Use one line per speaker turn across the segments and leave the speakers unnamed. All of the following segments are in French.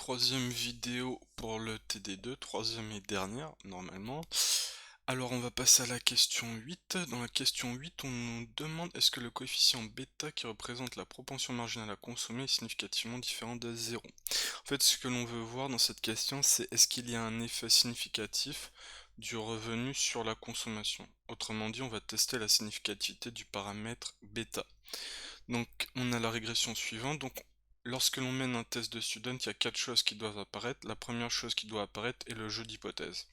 troisième vidéo pour le TD2, troisième et dernière normalement. Alors on va passer à la question 8. Dans la question 8, on nous demande est-ce que le coefficient bêta qui représente la propension marginale à consommer est significativement différent de 0. En fait, ce que l'on veut voir dans cette question, c'est est-ce qu'il y a un effet significatif du revenu sur la consommation. Autrement dit, on va tester la significativité du paramètre bêta. Donc on a la régression suivante. Donc lorsque l'on mène un test de student, il y a 4 choses qui doivent apparaître. La première chose qui doit apparaître est le jeu d'hypothèses.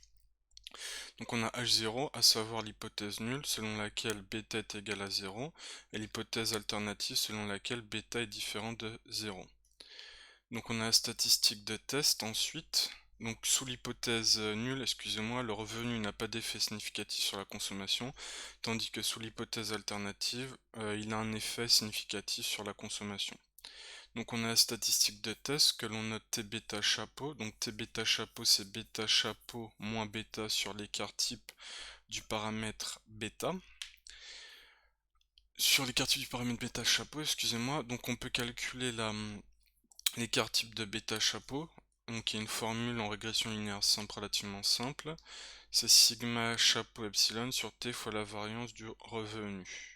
Donc on a H0, à savoir l'hypothèse nulle, selon laquelle bêta est égal à 0, et l'hypothèse alternative, selon laquelle bêta est différent de 0. Donc on a la statistique de test ensuite. Donc sous l'hypothèse nulle, excusez-moi, le revenu n'a pas d'effet significatif sur la consommation, tandis que sous l'hypothèse alternative, il a un effet significatif sur la consommation. Donc on a la statistique de test que l'on note T bêta chapeau. Donc T bêta chapeau, c'est bêta chapeau moins bêta sur l'écart type du paramètre bêta. Sur l'écart type du paramètre bêta chapeau, excusez-moi, donc on peut calculer l'écart type de bêta chapeau. Donc il y a une formule en régression linéaire simple relativement simple. C'est sigma chapeau epsilon sur T fois la variance du revenu.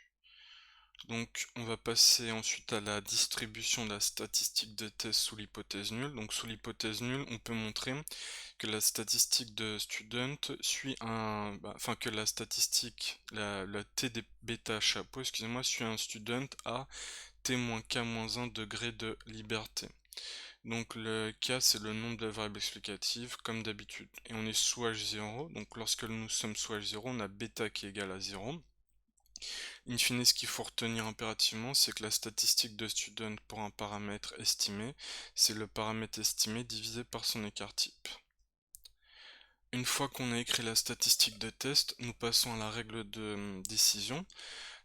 Donc on va passer ensuite à la distribution de la statistique de test sous l'hypothèse nulle. Donc sous l'hypothèse nulle, on peut montrer que la statistique de student suit que la statistique, la T des bêta chapeau, excusez-moi, suit un student à T-K-1 degré de liberté. Donc le K c'est le nombre de variables explicatives comme d'habitude. Et on est sous H0, donc lorsque nous sommes sous H0, on a bêta qui est égal à 0. In fine, ce qu'il faut retenir impérativement, c'est que la statistique de student pour un paramètre estimé, c'est le paramètre estimé divisé par son écart type. Une fois qu'on a écrit la statistique de test, nous passons à la règle de décision.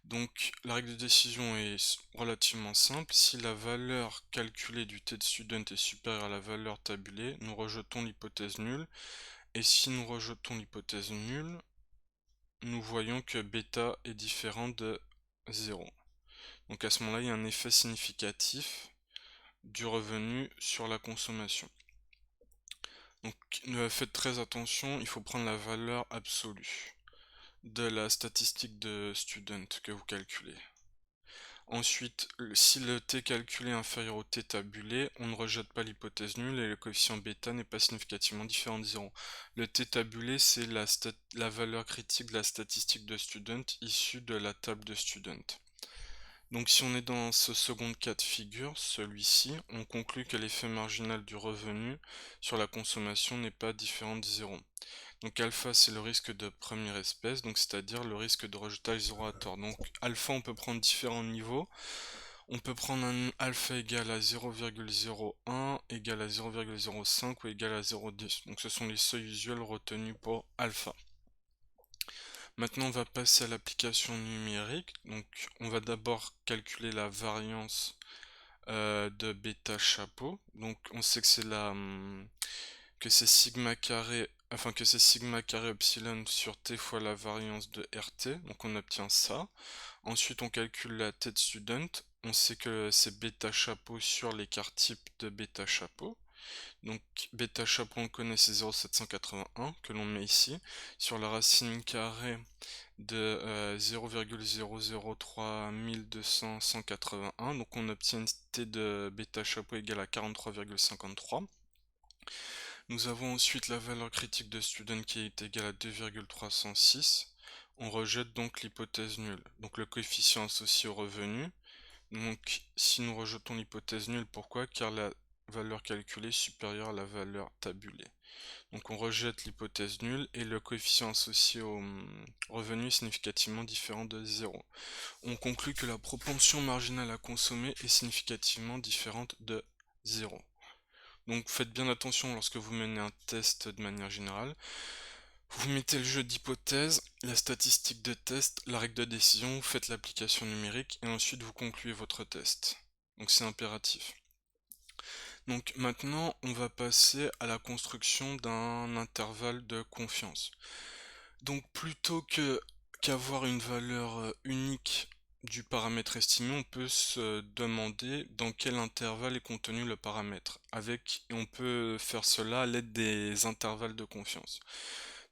Donc la règle de décision est relativement simple. Si la valeur calculée du t de student est supérieure à la valeur tabulée, nous rejetons l'hypothèse nulle. Et si nous rejetons l'hypothèse nulle, nous voyons que bêta est différent de 0. Donc à ce moment-là, il y a un effet significatif du revenu sur la consommation. Donc faites très attention, il faut prendre la valeur absolue de la statistique de student que vous calculez. Ensuite, si le t calculé est inférieur au t tabulé, on ne rejette pas l'hypothèse nulle et le coefficient bêta n'est pas significativement différent de 0. Le t tabulé, c'est la valeur critique de la statistique de student issue de la table de student. Donc si on est dans ce second cas de figure, celui-ci, on conclut que l'effet marginal du revenu sur la consommation n'est pas différent de 0. Donc alpha c'est le risque de première espèce, donc c'est-à-dire le risque de rejetage 0 à tort. Donc alpha on peut prendre différents niveaux. On peut prendre un alpha égal à 0,01, égal à 0,05 ou égal à 0,10. Donc ce sont les seuils usuels retenus pour alpha. Maintenant on va passer à l'application numérique. Donc on va d'abord calculer la variance de bêta chapeau. Donc on sait que c'est sigma carré, que c'est sigma carré epsilon sur t fois la variance de RT, donc on obtient ça. Ensuite on calcule la t de student, on sait que c'est bêta chapeau sur l'écart type de bêta chapeau. Donc bêta chapeau on connaît, c'est 0,781 que l'on met ici, sur la racine carrée de 0,003281, donc on obtient une t de bêta chapeau égale à 43,53. Nous avons ensuite la valeur critique de student qui est égale à 2,306. On rejette donc l'hypothèse nulle, donc le coefficient associé au revenu. Donc si nous rejetons l'hypothèse nulle, pourquoi? Car la valeur calculée est supérieure à la valeur tabulée. Donc on rejette l'hypothèse nulle et le coefficient associé au revenu est significativement différent de 0. On conclut que la propension marginale à consommer est significativement différente de 0. Donc faites bien attention lorsque vous menez un test de manière générale. Vous mettez le jeu d'hypothèse, la statistique de test, la règle de décision, vous faites l'application numérique et ensuite vous concluez votre test. Donc c'est impératif. Donc maintenant on va passer à la construction d'un intervalle de confiance. Donc plutôt qu'avoir une valeur unique du paramètre estimé, on peut se demander dans quel intervalle est contenu le paramètre. Et on peut faire cela à l'aide des intervalles de confiance.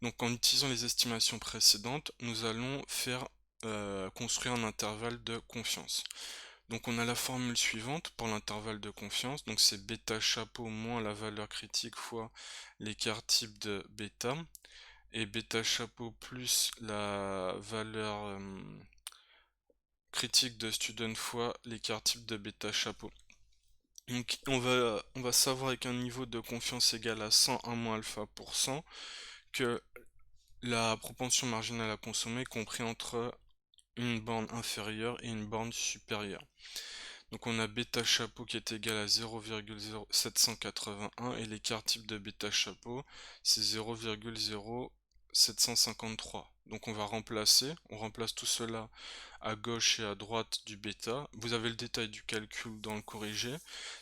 Donc en utilisant les estimations précédentes, nous allons construire un intervalle de confiance. Donc on a la formule suivante pour l'intervalle de confiance, donc c'est bêta chapeau moins la valeur critique fois l'écart type de bêta, et bêta chapeau plus la valeur critique de student fois l'écart type de bêta chapeau. Donc on va savoir avec un niveau de confiance égal à 101 moins alpha pour cent que la propension marginale à consommer est comprise entre une borne inférieure et une borne supérieure. Donc on a bêta chapeau qui est égal à 0,0781 et l'écart type de bêta chapeau c'est 0,0753. Donc on remplace tout cela à gauche et à droite du bêta. Vous avez le détail du calcul dans le corrigé.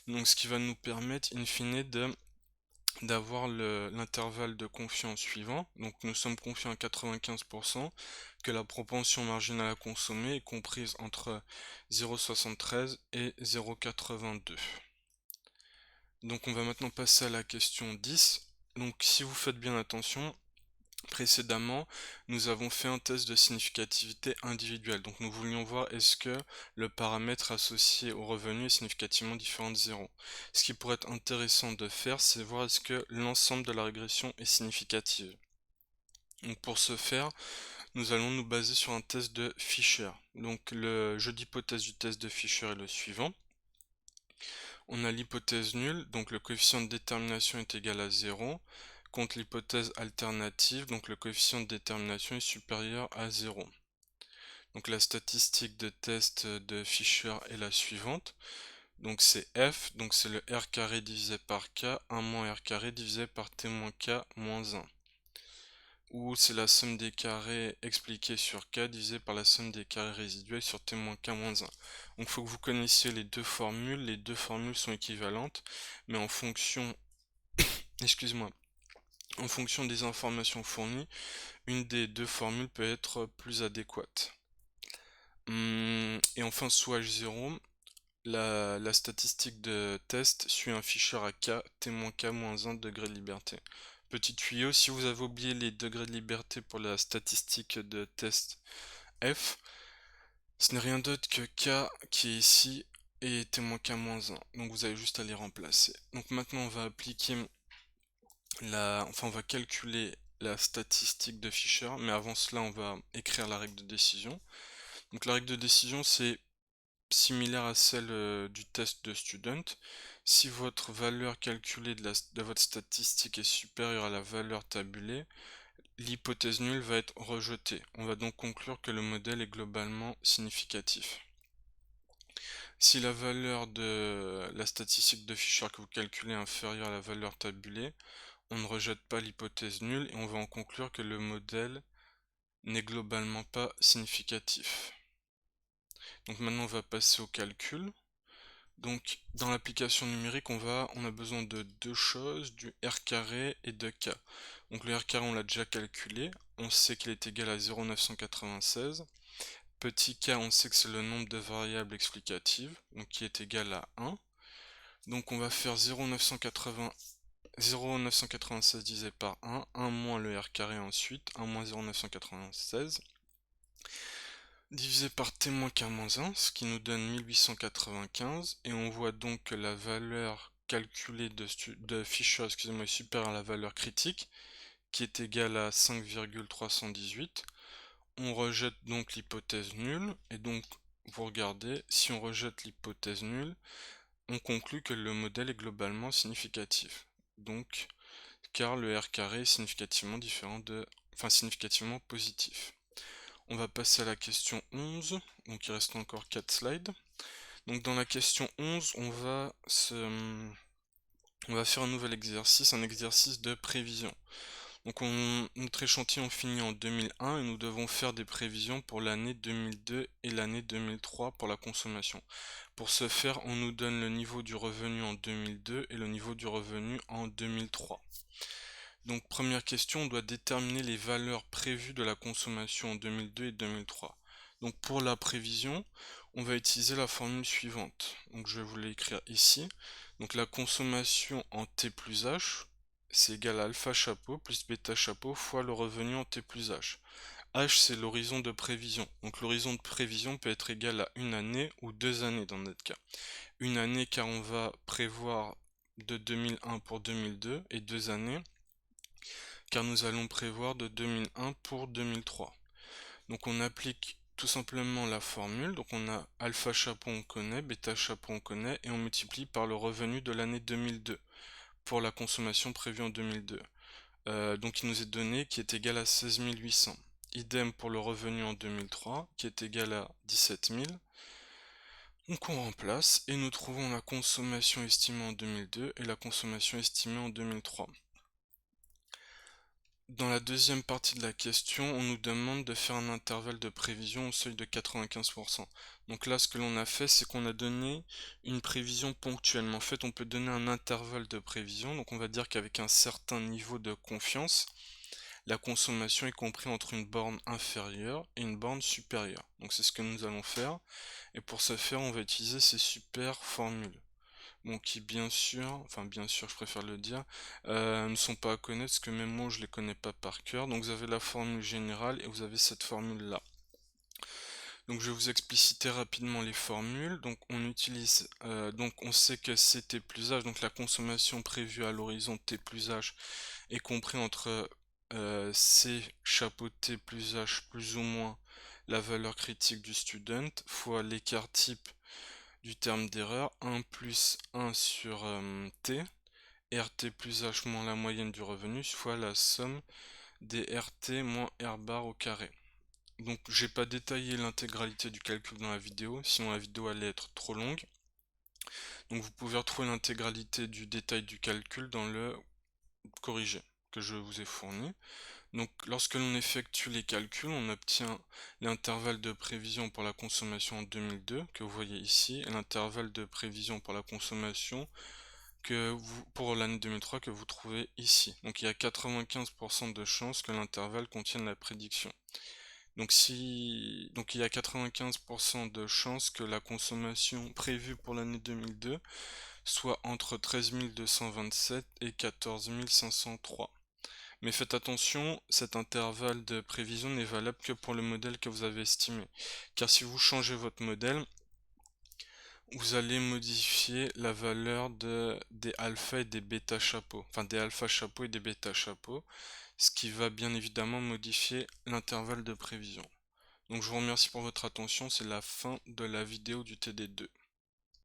Donc ce qui va nous permettre in fine d'avoir l'intervalle de confiance suivant. Donc nous sommes confiants à 95% que la propension marginale à consommer est comprise entre 0,73 et 0,82. Donc on va maintenant passer à la question 10. Donc si vous faites bien attention, précédemment, nous avons fait un test de significativité individuelle. Donc nous voulions voir est-ce que le paramètre associé au revenu est significativement différent de 0. Ce qui pourrait être intéressant de faire, c'est voir est-ce que l'ensemble de la régression est significative. Donc pour ce faire, nous allons nous baser sur un test de Fisher. Donc le jeu d'hypothèse du test de Fisher est le suivant. On a l'hypothèse nulle, donc le coefficient de détermination est égal à 0, contre l'hypothèse alternative, donc le coefficient de détermination est supérieur à 0. Donc la statistique de test de Fisher est la suivante. Donc c'est F, donc c'est le R carré divisé par K, 1 moins R carré divisé par T moins K moins 1. Ou c'est la somme des carrés expliqués sur K divisé par la somme des carrés résiduels sur T moins K moins 1. Donc il faut que vous connaissiez les deux formules sont équivalentes, mais en fonction, excuse-moi, en fonction des informations fournies, une des deux formules peut être plus adéquate. Et enfin, sous H0, la statistique de test suit un Fisher à K, T-K-1 degré de liberté. Petit tuyau, si vous avez oublié les degrés de liberté pour la statistique de test F, ce n'est rien d'autre que K qui est ici et T-K-1. Donc vous avez juste à les remplacer. Donc maintenant on va appliquer on va calculer la statistique de Fisher, mais avant cela on va écrire la règle de décision. Donc la règle de décision c'est similaire à celle du test de student. Si votre valeur calculée de votre statistique est supérieure à la valeur tabulée, l'hypothèse nulle va être rejetée. On va donc conclure que le modèle est globalement significatif. Si la valeur de la statistique de Fisher que vous calculez est inférieure à la valeur tabulée, on ne rejette pas l'hypothèse nulle et on va en conclure que le modèle n'est globalement pas significatif. Donc maintenant on va passer au calcul. Donc dans l'application numérique on a besoin de deux choses, du R carré et de K. Donc le R carré on l'a déjà calculé, on sait qu'il est égal à 0,996. Petit k on sait que c'est le nombre de variables explicatives, donc qui est égal à 1. Donc on va faire 0,996 divisé par 1, 1 moins le R carré ensuite, 1 moins 0,996 divisé par T-K-1, ce qui nous donne 1895, et on voit donc que la valeur calculée de Fisher est supérieure à la valeur critique, qui est égale à 5,318. On rejette donc l'hypothèse nulle, et donc vous regardez, si on rejette l'hypothèse nulle, on conclut que le modèle est globalement significatif. Donc, car le R carré est significativement significativement positif. On va passer à la question 11, donc il reste encore 4 slides. Donc dans la question 11, on va faire un nouvel exercice, un exercice de prévision. Donc notre échantillon finit en 2001 et nous devons faire des prévisions pour l'année 2002 et l'année 2003 pour la consommation. Pour ce faire, on nous donne le niveau du revenu en 2002 et le niveau du revenu en 2003. Donc première question, on doit déterminer les valeurs prévues de la consommation en 2002 et 2003. Donc pour la prévision, on va utiliser la formule suivante. Donc je vais vous l'écrire ici. Donc la consommation en T plus H, c'est égal à alpha chapeau plus bêta chapeau fois le revenu en T plus H. H, c'est l'horizon de prévision. Donc l'horizon de prévision peut être égal à une année ou 2 années dans notre cas. Une année car on va prévoir de 2001 pour 2002 et 2 années car nous allons prévoir de 2001 pour 2003. Donc on applique tout simplement la formule, donc on a alpha chapeau on connaît, bêta chapeau on connaît, et on multiplie par le revenu de l'année 2002 pour la consommation prévue en 2002. Donc il nous est donné qui est égal à 16 800. Idem pour le revenu en 2003 qui est égal à 17 000. Donc on remplace et nous trouvons la consommation estimée en 2002 et la consommation estimée en 2003. Dans la deuxième partie de la question, on nous demande de faire un intervalle de prévision au seuil de 95%. Donc là, ce que l'on a fait, c'est qu'on a donné une prévision ponctuelle. Mais en fait, on peut donner un intervalle de prévision. Donc on va dire qu'avec un certain niveau de confiance, la consommation est comprise entre une borne inférieure et une borne supérieure. Donc c'est ce que nous allons faire. Et pour ce faire, on va utiliser ces super formules. Bon, qui bien sûr, enfin bien sûr, je préfère le dire, ne sont pas à connaître, parce que même moi je les connais pas par cœur. Donc vous avez la formule générale et vous avez cette formule là. Donc je vais vous expliciter rapidement les formules. Donc on utilise, donc on sait que c'est T plus H, donc la consommation prévue à l'horizon T plus H est compris entre C chapeau T plus H plus ou moins la valeur critique du student fois l'écart type du terme d'erreur, 1 plus 1 sur T, RT plus H moins la moyenne du revenu, fois la somme des RT moins R bar au carré. Donc j'ai pas détaillé l'intégralité du calcul dans la vidéo, sinon la vidéo allait être trop longue. Donc vous pouvez retrouver l'intégralité du détail du calcul dans le corrigé que je vous ai fourni. Donc lorsque l'on effectue les calculs, on obtient l'intervalle de prévision pour la consommation en 2002 que vous voyez ici et l'intervalle de prévision pour la consommation pour l'année 2003 que vous trouvez ici. Donc il y a 95% de chances que l'intervalle contienne la prédiction. Donc il y a 95% de chances que la consommation prévue pour l'année 2002 soit entre 13 227 et 14 503. Mais faites attention, cet intervalle de prévision n'est valable que pour le modèle que vous avez estimé. Car si vous changez votre modèle, vous allez modifier la valeur des alpha et des bêta chapeaux. Enfin, des alpha chapeaux et des bêta chapeaux. Ce qui va bien évidemment modifier l'intervalle de prévision. Donc je vous remercie pour votre attention, c'est la fin de la vidéo du TD2.